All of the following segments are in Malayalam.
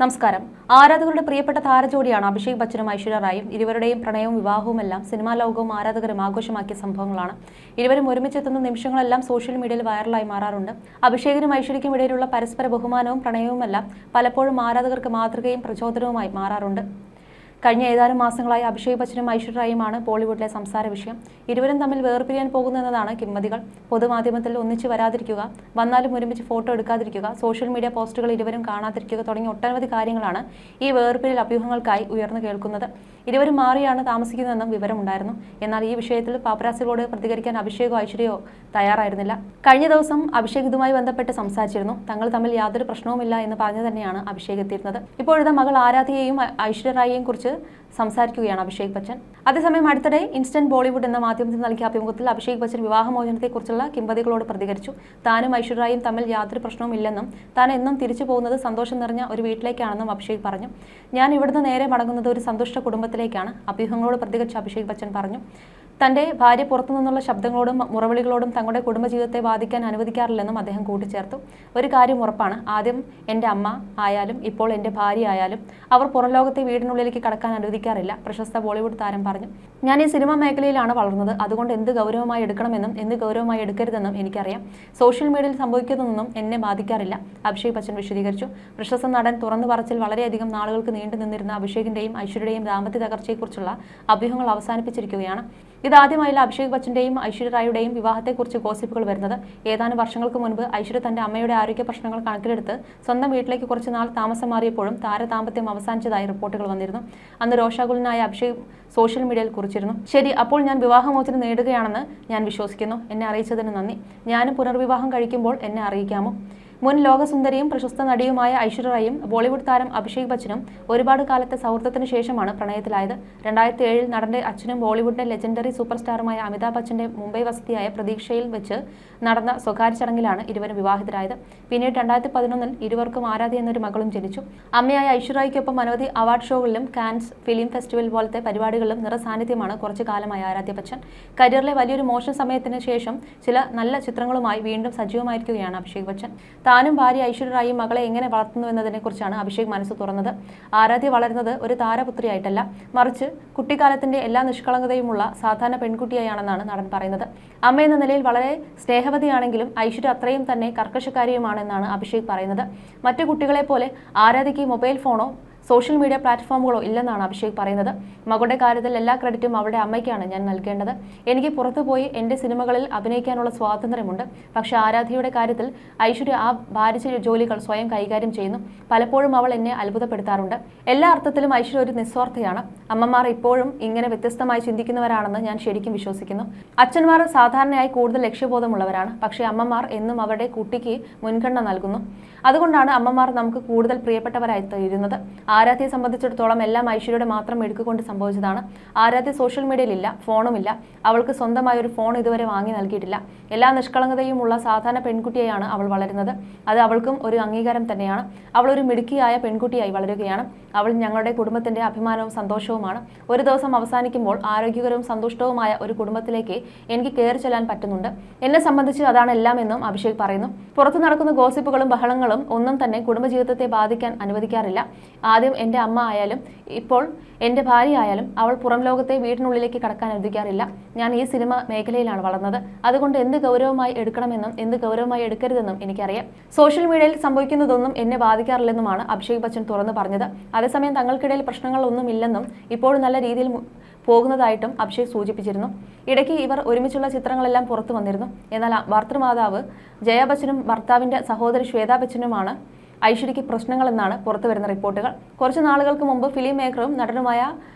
നമസ്കാരം. ആരാധകരുടെ പ്രിയപ്പെട്ട താരജോഡിയാണ് അഭിഷേക് ബച്ചനും ഐശ്വര്യ റായും. ഇരുവരുടെയും പ്രണയവും വിവാഹവുമെല്ലാം സിനിമാ ലോകവും ആരാധകരും ആഘോഷമാക്കിയ സംഭവങ്ങളാണ്. ഇരുവരും ഒരുമിച്ചെത്തുന്ന നിമിഷങ്ങളെല്ലാം സോഷ്യൽ മീഡിയയിൽ വൈറലായി മാറാറുണ്ട്. അഭിഷേകിനും ഐശ്വര്യയ്ക്കും ഇടയിലുള്ള പരസ്പര ബഹുമാനവും പ്രണയവുമെല്ലാം പലപ്പോഴും ആരാധകർക്ക് മാതൃകയും പ്രചോദനവുമായി മാറാറുണ്ട്. കഴിഞ്ഞ ഏതാനും മാസങ്ങളായി അഭിഷേക് ബച്ചനും ഐശ്വര്യ റായുമാണ് ബോളിവുഡിലെ സംസാര വിഷയം. ഇരുവരും തമ്മിൽ വേർപിരിയാൻ പോകുന്നു എന്നതാണ് കിംവദികൾ. പൊതുമാധ്യമത്തിൽ ഒന്നിച്ചു വരാതിരിക്കുക, വന്നാലും ഒരുമിച്ച് ഫോട്ടോ എടുക്കാതിരിക്കുക, സോഷ്യൽ മീഡിയ പോസ്റ്റുകൾ ഇരുവരും കാണാതിരിക്കുക തുടങ്ങിയ ഒട്ടനവധി കാര്യങ്ങളാണ് ഈ വേർപിരിയൽ അഭ്യൂഹങ്ങൾക്കായി ഉയർന്നു കേൾക്കുന്നത്. ഇരുവരും മാറിയാണ് താമസിക്കുന്നതെന്നും വിവരമുണ്ടായിരുന്നു. എന്നാൽ ഈ വിഷയത്തിൽ പാപ്പരാസികളോട് പ്രതികരിക്കാൻ അഭിഷേകോ ഐശ്വര്യയോ തയ്യാറായിരുന്നില്ല. കഴിഞ്ഞ ദിവസം അഭിഷേക് ഇതുമായി ബന്ധപ്പെട്ട് സംസാരിച്ചിരുന്നു. തങ്ങൾ തമ്മിൽ യാതൊരു പ്രശ്നവുമില്ല എന്ന് പറഞ്ഞു തന്നെയാണ് അഭിഷേക് എത്തിയിരുന്നത്. ഇപ്പോഴത്തെ മകൾ ആരാധ്യയെയും ഐശ്വര്യ റായിയെയും കുറിച്ച് സംസാരിക്കുകയാണ് അഭിഷേക് ബച്ചൻ. അതേസമയം അടുത്തിടെ ഇൻസ്റ്റന്റ് ബോളിവുഡ് എന്ന മാധ്യമത്തിൽ നൽകിയ അഭിമുഖത്തിൽ അഭിഷേക് ബച്ചൻ വിവാഹമോചനത്തെക്കുറിച്ചുള്ള കിംവദികളോട് പ്രതികരിച്ചു. താനും ഐശ്വര്യ റായും തമ്മിൽ യാതൊരു പ്രശ്നവും ഇല്ലെന്നും താൻ എന്നും തിരിച്ചു പോകുന്നത് സന്തോഷം നിറഞ്ഞ ഒരു വീട്ടിലേക്കാണെന്നും അഭിഷേക് പറഞ്ഞു. ഞാൻ ഇവിടുന്ന് നേരെ മടങ്ങുന്നത് ഒരു സന്തുഷ്ട കുടുംബത്തിലേക്കാണ്. അഭ്യൂഹങ്ങളോട് പ്രതികരിച്ച അഭിഷേക് ബച്ചൻ പറഞ്ഞു. തന്റെ ഭാര്യ പുറത്തുനിന്നുള്ള ശബ്ദങ്ങളോടും മുറവിളികളോടും തങ്ങളുടെ കുടുംബജീവിതത്തെ ബാധിക്കാൻ അനുവദിക്കാറില്ലെന്നും അദ്ദേഹം കൂട്ടിച്ചേർത്തു. ഒരു കാര്യം ഉറപ്പാണ്, ആദ്യം എൻ്റെ അമ്മ ആയാലും ഇപ്പോൾ എൻ്റെ ഭാര്യ ആയാലും അവർ പുറംലോകത്തെ വീടിനുള്ളിലേക്ക് കടക്കാൻ അനുവദിക്കാറില്ല, പ്രശസ്ത ബോളിവുഡ് താരം പറഞ്ഞു. ഞാൻ ഈ സിനിമാ മേഖലയിലാണ് വളർന്നത്, അതുകൊണ്ട് എന്ത് ഗൗരവമായി എടുക്കണമെന്നും എന്ത് ഗൗരവമായി എടുക്കരുതെന്നും എനിക്കറിയാം. സോഷ്യൽ മീഡിയയിൽ സംഭവിക്കുന്നതൊന്നും എന്നെ ബാധിക്കാറില്ല, അഭിഷേക് ബച്ചൻ വിശദീകരിച്ചു. പ്രശസ്ത നടൻ തുറന്നു പറച്ചിൽ വളരെയധികം നാളുകൾക്ക് നീണ്ടു നിന്നിരുന്ന അഭിഷേകിന്റെയും ഐശ്വര്യയുടെയും ദാമ്പത്യ തകർച്ചയെക്കുറിച്ചുള്ള അഭ്യൂഹങ്ങൾ അവസാനിപ്പിച്ചിരിക്കുകയാണ്. ഇതാദ്യമായില്ല അഭിഷേക് ബച്ചന്റെയും ഐശ്വര്യ റായുടെയും വിവാഹത്തെക്കുറിച്ച് ഗോസിപ്പുകൾ വരുന്നത്. ഏതാനും വർഷങ്ങൾക്ക് മുൻപ് ഐശ്വര്യ തന്റെ അമ്മയുടെ ആരോഗ്യ പ്രശ്നങ്ങൾ കണക്കിലെടുത്ത് സ്വന്തം വീട്ടിലേക്ക് കുറച്ച് നാൾ താമസം മാറിയപ്പോഴും താരദാമ്പത്യം അവസാനിച്ചതായി റിപ്പോർട്ടുകൾ വന്നിരുന്നു. അന്ന് രോഷാകുലനായ അഭിഷേക് സോഷ്യൽ മീഡിയയിൽ കുറിച്ചിരുന്നു. ശരി, അപ്പോൾ ഞാൻ വിവാഹമോചനം നേടുകയാണെന്ന് ഞാൻ വിശ്വസിക്കുന്നു. എന്നെ അറിയിച്ചതിന് നന്ദി. ഞാനും പുനർവിവാഹം കഴിക്കുമ്പോൾ എന്നെ അറിയിക്കാമോ? മുൻ ലോകസുന്ദരിയും പ്രശസ്ത നടിയുമായ ഐശ്വര്യ റായും ബോളിവുഡ് താരം അഭിഷേക് ബച്ചനും ഒരുപാട് കാലത്തെ സൗഹൃദത്തിന് ശേഷമാണ് പ്രണയത്തിലായത്. 2007 നടന്റെ അച്ഛനും ബോളിവുഡിന്റെ ലെജൻഡറി സൂപ്പർ സ്റ്റാറുമായ അമിതാഭ് ബച്ചന്റെ മുംബൈ വസതിയായ പ്രതീക്ഷയിൽ വെച്ച് നടന്ന സ്വകാര്യ ചടങ്ങിലാണ് ഇരുവരും വിവാഹിതരായത്. പിന്നീട് 2011 ഇരുവർക്കും ആരാധ്യ എന്നൊരു മകളും ജനിച്ചു. അമ്മയായ ഐശ്വര്യ റായ്ക്കൊപ്പം അനവധി അവാർഡ് ഷോകളിലും കാൻസ് ഫിലിം ഫെസ്റ്റിവൽ പോലത്തെ പരിപാടികളിലും നിറസാന്നിധ്യമാണ് കുറച്ചു കാലമായി ആരാധ്യ ബച്ചൻ. കരിയറിലെ വലിയൊരു മോശം സമയത്തിന് ശേഷം ചില നല്ല ചിത്രങ്ങളുമായി വീണ്ടും സജീവമായിരിക്കുകയാണ് അഭിഷേക് ബച്ചൻ. താനും ഭാര്യ ഐശ്വര്യ റായും മകളെ എങ്ങനെ വളർത്തുന്നു എന്നതിനെക്കുറിച്ചാണ് അഭിഷേക് മനസ്സ് തുറന്നത്. ആരാധ്യ വളരുന്നത് ഒരു താരപുത്രിയായിട്ടല്ല, മറിച്ച് കുട്ടിക്കാലത്തിന്റെ എല്ലാ നിഷ്കളങ്കതയുമുള്ള സാധാരണ പെൺകുട്ടിയായാണെന്നാണ് നടൻ പറയുന്നത്. അമ്മ എന്ന നിലയിൽ വളരെ സ്നേഹവതിയാണെങ്കിലും ഐശ്വര്യ അത്രയും തന്നെ കർക്കശക്കാരിയുമാണെന്നാണ് അഭിഷേക് പറയുന്നത്. മറ്റു കുട്ടികളെ പോലെ ആരാധ്യയ്ക്ക് മൊബൈൽ ഫോണോ സോഷ്യൽ മീഡിയ പ്ലാറ്റ്ഫോമുകളോ ഇല്ലെന്നാണ് അഭിഷേക് പറയുന്നത്. മകളുടെ കാര്യത്തിൽ എല്ലാ ക്രെഡിറ്റും അവളുടെ അമ്മയ്ക്കാണ് ഞാൻ നൽകേണ്ടത്. എനിക്ക് പുറത്തുപോയി എൻ്റെ സിനിമകളിൽ അഭിനയിക്കാനുള്ള സ്വാതന്ത്ര്യമുണ്ട്. പക്ഷേ ആരാധ്യയുടെ കാര്യത്തിൽ ഐശ്വര്യ ആ ഭാരിച്ച ജോലികൾ സ്വയം കൈകാര്യം ചെയ്യുന്നു. പലപ്പോഴും അവൾ എന്നെ അത്ഭുതപ്പെടുത്താറുണ്ട്. എല്ലാ അർത്ഥത്തിലും ഐശ്വര്യ ഒരു നിസ്വാർത്ഥയാണ്. അമ്മമാർ ഇപ്പോഴും ഇങ്ങനെ വ്യത്യസ്തമായി ചിന്തിക്കുന്നവരാണെന്ന് ഞാൻ ശരിക്കും വിശ്വസിക്കുന്നു. അച്ഛന്മാർ സാധാരണയായി കൂടുതൽ ലക്ഷ്യബോധമുള്ളവരാണ്, പക്ഷേ അമ്മമാർ എന്നും അവരുടെ കുട്ടിക്ക് മുൻഗണന നൽകുന്നു. അതുകൊണ്ടാണ് അമ്മമാർ നമുക്ക് കൂടുതൽ പ്രിയപ്പെട്ടവരായി തീരുന്നത്. ആരാധ്യയെ സംബന്ധിച്ചിടത്തോളം എല്ലാം ഐശ്വര്യയുടെ മാത്രം എടുക്കുകൊണ്ട് സംഭവിച്ചതാണ്. ആരാധ്യ സോഷ്യൽ മീഡിയയിലില്ല, ഫോണുമില്ല. അവൾക്ക് സ്വന്തമായ ഒരു ഫോൺ ഇതുവരെ വാങ്ങി നൽകിയിട്ടില്ല. എല്ലാ നിഷ്കളങ്കതയുമുള്ള സാധാരണ പെൺകുട്ടിയായാണ് അവൾ വളരുന്നത്. അത് അവൾക്കും ഒരു അംഗീകാരം തന്നെയാണ്. അവൾ ഒരു മിടുക്കിയായ പെൺകുട്ടിയായി വളരുകയാണ്. അവൾ ഞങ്ങളുടെ കുടുംബത്തിന്റെ അഭിമാനവും സന്തോഷവുമാണ്. ഒരു ദിവസം അവസാനിക്കുമ്പോൾ ആരോഗ്യകരവും സന്തുഷ്ടവുമായ ഒരു കുടുംബത്തിലേക്ക് എനിക്ക് കയറി ചെല്ലാൻ പറ്റുന്നുണ്ട്. എന്നെ സംബന്ധിച്ച് അതാണ് എല്ലാം എന്നും അഭിഷേക് പറയുന്നു. പുറത്തു നടക്കുന്ന ഗോസിപ്പുകളും ബഹളങ്ങളും ഒന്നും തന്നെ കുടുംബജീവിതത്തെ ബാധിക്കാൻ അനുവദിക്കാറില്ല. ആദ്യം എൻ്റെ അമ്മ ആയാലും ഇപ്പോൾ എൻ്റെ ഭാര്യ ആയാലും അവൾ പുറം ലോകത്തെ വീടിനുള്ളിലേക്ക് കടക്കാൻ അനുവദിക്കാറില്ല. ഞാൻ ഈ സിനിമ മേഖലയിലാണ് വളർന്നത്, അതുകൊണ്ട് എന്ത് ഗൗരവമായി എടുക്കണമെന്നും എന്ത് ഗൗരവമായി എടുക്കരുതെന്നും എനിക്കറിയാം. സോഷ്യൽ മീഡിയയിൽ സംഭവിക്കുന്നതൊന്നും എന്നെ ബാധിക്കാറില്ലെന്നുമാണ് അഭിഷേക് ബച്ചൻ തുറന്നു പറഞ്ഞത്. അതേസമയം തങ്ങൾക്കിടയിൽ പ്രശ്നങ്ങളൊന്നും ഇല്ലെന്നും ഇപ്പോഴും നല്ല രീതിയിൽ പോകുന്നതായിട്ടും അഭിഷേക് സൂചിപ്പിച്ചിരുന്നു. ഇടയ്ക്ക് ഇവർ ഒരുമിച്ചുള്ള ചിത്രങ്ങളെല്ലാം പുറത്തു വന്നിരുന്നു. എന്നാൽ ഭർത്തൃമാതാവ് ജയ ബച്ചനും ഭർത്താവിൻ്റെ സഹോദരി ശ്വേതാ ബച്ചനുമാണ് ഐശ്വര്യയ്ക്ക് പ്രശ്നങ്ങളെന്നാണ് പുറത്തുവരുന്ന റിപ്പോർട്ടുകൾ. കുറച്ചു നാളുകൾക്ക് മുമ്പ് ഫിലിം മേക്കറും നടനുമായ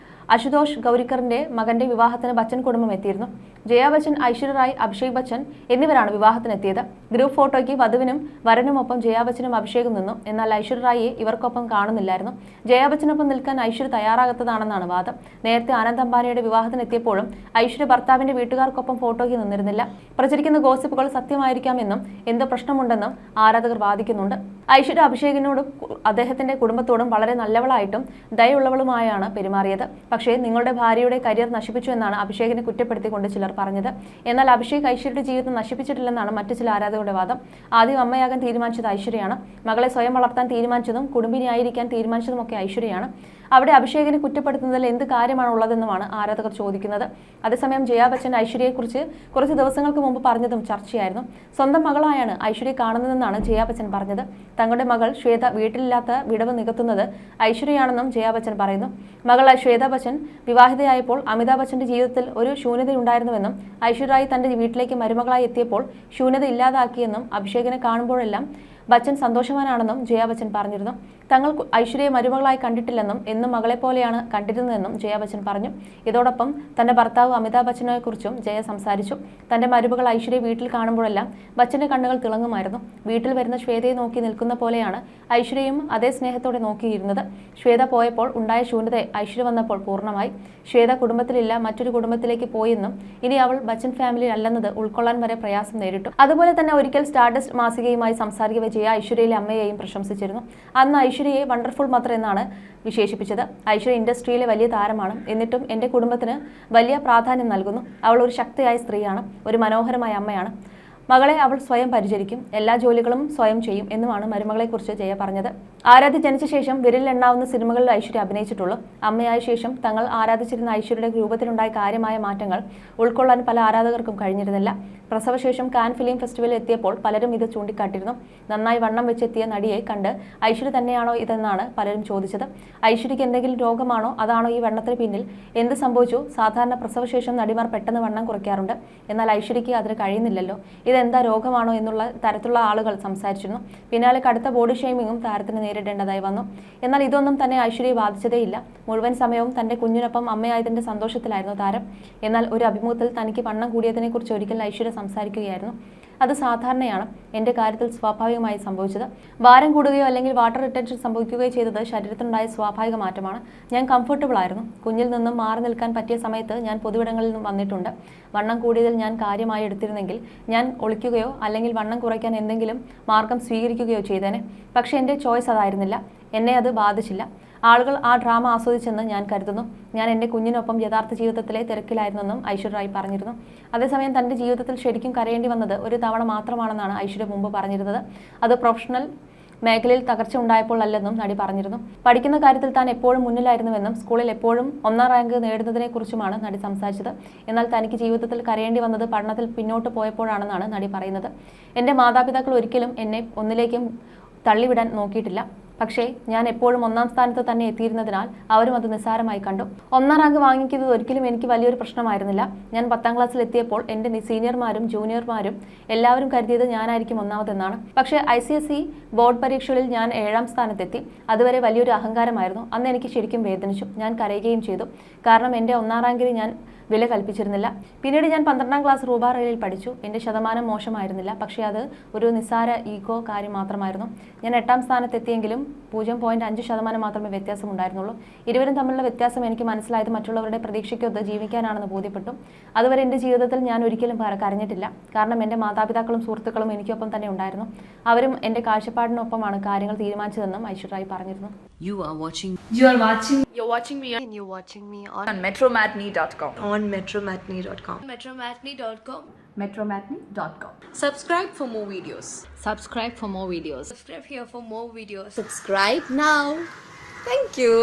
അശുതോഷ് ഗൗരിക്കറിന്റെ മകന്റെ വിവാഹത്തിന് ബച്ചൻ കുടുംബം എത്തിയിരുന്നു. ജയ ബച്ചൻ, ഐശ്വര്യ റായ്, അഭിഷേക് ബച്ചൻ എന്നിവരാണ് വിവാഹത്തിനെത്തിയത്. ഗ്രൂപ്പ് ഫോട്ടോയ്ക്ക് വധുവിനും വരനുമൊപ്പം ജയ ബച്ചനും അഭിഷേകും നിന്നു. എന്നാൽ ഐശ്വര്യ റായിയെ ഇവർക്കൊപ്പം കാണുന്നില്ലായിരുന്നു. ജയ ബച്ചനൊപ്പം നിൽക്കാൻ ഐശ്വര്യ തയ്യാറാകാത്തതാണെന്നാണ് വാദം. നേരത്തെ ആനന്ദ് അംബാനിയുടെ വിവാഹത്തിനെത്തിയപ്പോഴും ഐശ്വര്യ ഭർത്താവിന്റെ വീട്ടുകാർക്കൊപ്പം ഫോട്ടോയ്ക്ക് നിന്നിരുന്നില്ല. പ്രചരിക്കുന്ന ഗോസിപ്പുകൾ സത്യമായിരിക്കാമെന്നും എന്ത് പ്രശ്നമുണ്ടെന്നും ആരാധകർ വാദിക്കുന്നുണ്ട്. ഐശ്വര്യ അഭിഷേകിനോടും അദ്ദേഹത്തിന്റെ കുടുംബത്തോടും വളരെ നല്ലവളായിട്ടും ദയുള്ളവളുമായാണ് പെരുമാറിയത്. പക്ഷേ നിങ്ങളുടെ ഭാര്യയുടെ കരിയർ നശിപ്പിച്ചു എന്നാണ് അഭിഷേകിനെ കുറ്റപ്പെടുത്തിക്കൊണ്ട് ചിലർ ചിലർ പറഞ്ഞത്. എന്നാൽ അഭിഷേക് ഐശ്വര്യയുടെ ജീവിതം നശിപ്പിച്ചിട്ടില്ലെന്നാണ് മറ്റു ചില ആരാധകരുടെ വാദം. ആദ്യം അമ്മയാകാൻ തീരുമാനിച്ചത് ഐശ്വര്യയാണ്. മകളെ സ്വയം വളർത്താൻ തീരുമാനിച്ചതും കുടുംബിനിയായിരിക്കാൻ തീരുമാനിച്ചതുമൊക്കെ ഐശ്വര്യയാണ്. അവിടെ അഭിഷേകിനെ കുറ്റപ്പെടുത്തുന്നതിൽ എന്ത് കാര്യമാണ് ഉള്ളതെന്നുമാണ് ആരാധകർ ചോദിക്കുന്നത്. അതേസമയം ജയാ ബച്ചൻ ഐശ്വര്യയെക്കുറിച്ച് കുറച്ച് ദിവസങ്ങൾക്ക് മുമ്പ് പറഞ്ഞതും ചർച്ചയായിരുന്നു. സ്വന്തം മകളായാണ് ഐശ്വര്യ കാണുന്നതെന്നാണ് ജയാ ബച്ചൻ പറഞ്ഞത്. തങ്ങളുടെ മകൾ ശ്വേത വീട്ടിലില്ലാത്ത വിടവ് നികത്തുന്നത് ഐശ്വര്യയാണെന്നും ജയാ ബച്ചൻ പറയുന്നു. മകൾ ശ്വേത ബച്ചൻ വിവാഹിതയായപ്പോൾ അമിതാഭ് ബച്ചന്റെ ജീവിതത്തിൽ ഒരു ശൂന്യതയുണ്ടായിരുന്നുവെന്നും ഐശ്വര്യ തന്റെ വീട്ടിലേക്ക് മരുമകളായി എത്തിയപ്പോൾ ശൂന്യത ഇല്ലാതാക്കിയെന്നും അഭിഷേകിനെ കാണുമ്പോഴെല്ലാം ബച്ചൻ സന്തോഷവാനാണെന്നും ജയാ ബച്ചൻ പറഞ്ഞിരുന്നു. തങ്ങൾ ഐശ്വര്യയെ മരുമകളായി കണ്ടിട്ടില്ലെന്നും എന്നും മകളെ പോലെയാണ് കണ്ടിരുന്നതെന്നും ജയാ ബച്ചൻ പറഞ്ഞു. ഇതോടൊപ്പം തന്റെ ഭർത്താവ് അമിതാഭ് ബച്ചനെക്കുറിച്ചും ജയ സംസാരിച്ചു. തന്റെ മരുമകൾ ഐശ്വര്യ വീട്ടിൽ കാണുമ്പോഴെല്ലാം ബച്ചന്റെ കണ്ണുകൾ തിളങ്ങുമായിരുന്നു. വീട്ടിൽ വരുന്ന ശ്വേതയെ നോക്കി നിൽക്കുന്ന പോലെയാണ് ഐശ്വര്യയും അതേ സ്നേഹത്തോടെ നോക്കിയിരുന്നത്. ശ്വേത പോയപ്പോൾ ഉണ്ടായ ശൂന്യത ഐശ്വര്യ വന്നപ്പോൾ പൂർണ്ണമായി. ശ്വേത കുടുംബത്തിലില്ല, മറ്റൊരു കുടുംബത്തിലേക്ക് പോയെന്നും ഇനി അവൾ ബച്ചൻ ഫാമിലി അല്ലെന്നത് ഉൾക്കൊള്ളാൻ വരെ പ്രയാസം നേരിട്ടു. അതുപോലെ തന്നെ ഒരിക്കൽ സ്റ്റാർഡസ്റ്റ് മാസികയുമായി സംസാരിക്കവേ ജയ ഐശ്വര്യയിലെ അമ്മയെയും പ്രശംസിച്ചിരുന്നു. അന്ന് ഐശ്വര്യയെ വണ്ടർഫുൾ മദർ എന്നാണ് വിശേഷിപ്പിച്ചത്. ഐശ്വര്യ ഇൻഡസ്ട്രിയിലെ വലിയ താരമാണ്. എന്നിട്ടും എൻ്റെ കുടുംബത്തിന് വലിയ പ്രാധാന്യം നൽകുന്നു. അവൾ ഒരു ശക്തിയായ സ്ത്രീയാണ്, ഒരു മനോഹരമായ അമ്മയാണ്. മകളെ അവൾ സ്വയം പരിചരിക്കും, എല്ലാ ജോലികളും സ്വയം ചെയ്യും എന്നുമാണ് മരുമകളെക്കുറിച്ച് ജയ പറഞ്ഞത്. ആരാധ്യ ജനിച്ച ശേഷം വിരലിലെണ്ണാവുന്ന സിനിമകളിൽ ഐശ്വര്യ അഭിനയിച്ചിട്ടുള്ളൂ. അമ്മയായ ശേഷം തങ്ങൾ ആരാധിച്ചിരുന്ന ഐശ്വര്യയുടെ രൂപത്തിലുണ്ടായ കാര്യമായ മാറ്റങ്ങൾ ഉൾക്കൊള്ളാൻ പല ആരാധകർക്കും കഴിഞ്ഞിരുന്നില്ല. പ്രസവശേഷം കാൻ ഫിലിം ഫെസ്റ്റിവലിൽ എത്തിയപ്പോൾ പലരും ഇത് ചൂണ്ടിക്കാട്ടിയിരുന്നു. നന്നായി വണ്ണം വെച്ചെത്തിയ നടിയെ കണ്ട് ഐശ്വര്യ തന്നെയാണോ ഇതെന്നാണ് പലരും ചോദിച്ചത്. ഐശ്വര്യയ്ക്ക് എന്തെങ്കിലും രോഗമാണോ, അതാണോ ഈ വണ്ണത്തിന് പിന്നിൽ, എന്ത് സംഭവിച്ചു? സാധാരണ പ്രസവശേഷം നടിമാർ പെട്ടെന്ന് വണ്ണം കുറയ്ക്കാറുണ്ട്. എന്നാൽ ഐശ്വര്യയ്ക്ക് അതിന് കഴിയുന്നില്ലല്ലോ. ഇതെന്താ രോഗമാണോ എന്നുള്ള തരത്തിലുള്ള ആളുകൾ സംസാരിച്ചിരുന്നു. പിന്നാലെ കടുത്ത ബോഡി ഷെയ്മിങ്ങും താരത്തിന് നേരിടേണ്ടതായി വന്നു. എന്നാൽ ഇതൊന്നും തന്നെ ഐശ്വര്യയെ ബാധിച്ചതേയില്ല. മുഴുവൻ സമയവും തന്റെ കുഞ്ഞിനൊപ്പം അമ്മയായതിന്റെ സന്തോഷത്തിലായിരുന്നു താരം. എന്നാൽ ഒരു അഭിമുഖത്തിൽ തനിക്ക് വണ്ണം കൂടിയതിനെക്കുറിച്ച് ഒരിക്കൽ ഐശ്വര്യ സംസാരിക്കുകയായിരുന്നു. അത് സാധാരണയാണ്, എൻ്റെ കാര്യത്തിൽ സ്വാഭാവികമായി സംഭവിച്ചത്. ഭാരം കൂടുകയോ അല്ലെങ്കിൽ വാട്ടർ റിട്ടൻഷൻ സംഭവിക്കുകയോ ചെയ്തത് ശരീരത്തിനുണ്ടായ സ്വാഭാവിക മാറ്റമാണ്. ഞാൻ കംഫർട്ടബിൾ ആയിരുന്നു. കുഞ്ഞിൽ നിന്നും മാറി നിൽക്കാൻ പറ്റിയ സമയത്ത് ഞാൻ പൊതുവിടങ്ങളിൽ നിന്നും വന്നിട്ടുണ്ട്. വണ്ണം കൂടിയതിൽ ഞാൻ കാര്യമായി എടുത്തിരുന്നെങ്കിൽ ഞാൻ ഒളിക്കുകയോ അല്ലെങ്കിൽ വണ്ണം കുറയ്ക്കാൻ എന്തെങ്കിലും മാർഗം സ്വീകരിക്കുകയോ ചെയ്തേനെ. പക്ഷേ എൻ്റെ ചോയ്സ് അതായിരുന്നില്ല. എന്നെ അത് ബാധിച്ചില്ല. ആളുകൾ ആ ഡ്രാമ ആസ്വദിച്ചെന്ന് ഞാൻ കരുതുന്നു. ഞാൻ എൻ്റെ കുഞ്ഞിനൊപ്പം യഥാർത്ഥ ജീവിതത്തിലെ തിരക്കിലായിരുന്നെന്നും ഐശ്വര്യ പറഞ്ഞിരുന്നു. അതേസമയം തൻ്റെ ജീവിതത്തിൽ ശരിക്കും കരയേണ്ടി വന്നത് ഒരു തവണ മാത്രമാണെന്നാണ് ഐശ്വര്യ മുമ്പ് പറഞ്ഞിരുന്നത്. അത് പ്രൊഫഷണൽ മേഖലയിൽ തകർച്ച ഉണ്ടായപ്പോൾ അല്ലെന്നും നടി പറഞ്ഞിരുന്നു. പഠിക്കുന്ന കാര്യത്തിൽ താൻ എപ്പോഴും മുന്നിലായിരുന്നുവെന്നും സ്കൂളിൽ എപ്പോഴും 1ാം റാങ്ക് നേടുന്നതിനെക്കുറിച്ചുമാണ് നടി സംസാരിച്ചത്. എന്നാൽ തനിക്ക് ജീവിതത്തിൽ കരയേണ്ടി വന്നത് പഠനത്തിൽ പിന്നോട്ട് പോയപ്പോഴാണെന്നാണ് നടി പറയുന്നത്. എൻ്റെ മാതാപിതാക്കൾ ഒരിക്കലും എന്നെ ഒന്നിലേക്കും തള്ളിവിടാൻ നോക്കിയിട്ടില്ല. പക്ഷേ ഞാൻ എപ്പോഴും 1ാം സ്ഥാനത്ത് തന്നെ എത്തിയിരുന്നതിനാൽ അവരും അത് നിസ്സാരമായി കണ്ടു. 1ാം റാങ്ക് വാങ്ങിക്കുന്നത് ഒരിക്കലും എനിക്ക് വലിയൊരു പ്രശ്നമായിരുന്നില്ല. ഞാൻ 10ാം ക്ലാസ്സിൽ എത്തിയപ്പോൾ എൻ്റെ സീനിയർമാരും ജൂനിയർമാരും എല്ലാവരും കരുതിയത് ഞാനായിരിക്കും ഒന്നാമതെന്നാണ്. പക്ഷേ ICSE ബോർഡ് പരീക്ഷകളിൽ ഞാൻ 7ാം സ്ഥാനത്തെത്തി. അതുവരെ വലിയൊരു അഹങ്കാരമായിരുന്നു. അന്ന് എനിക്ക് ശരിക്കും വേദനിച്ചു. ഞാൻ കരയുകയും ചെയ്തു. കാരണം എൻ്റെ 1ാം റാങ്കിന് ഞാൻ വില കൽപ്പിച്ചിരുന്നില്ല. പിന്നീട് ഞാൻ 12ാം ക്ലാസ് റൂബാറയിൽ പഠിച്ചു. എൻ്റെ ശതമാനം മോശമായിരുന്നില്ല. പക്ഷേ അത് ഒരു നിസ്സാര ഈഗോ കാര്യം മാത്രമായിരുന്നു. ഞാൻ 8ാം സ്ഥാനത്തെത്തിയെങ്കിലും 0.5% മാത്രമേ വ്യത്യാസമുണ്ടായിരുന്നുള്ളൂ. ഇരുവരും തമ്മിലുള്ള വ്യത്യാസം എനിക്ക് മനസ്സിലായത് മറ്റുള്ളവരുടെ പ്രതീക്ഷയ്ക്കൊത്ത് ജീവിക്കാനാണെന്ന് ബോധ്യപ്പെട്ടു. അതുവരെ എൻ്റെ ജീവിതത്തിൽ ഞാൻ ഒരിക്കലും കരഞ്ഞിട്ടില്ല. കാരണം എൻ്റെ മാതാപിതാക്കളും സുഹൃത്തുക്കളും എനിക്കൊപ്പം തന്നെ ഉണ്ടായിരുന്നു. അവരും എൻ്റെ കാഴ്ചപ്പാടിനൊപ്പമാണ് കാര്യങ്ങൾ തീരുമാനിച്ചതെന്നും ഐശ്വര്യ പറഞ്ഞിരുന്നു. You're watching me on metromatney.com. on metromatney.com. metromatney.com. Subscribe for more videos. Subscribe for more videos. Subscribe here for more videos. Subscribe now. Thank you.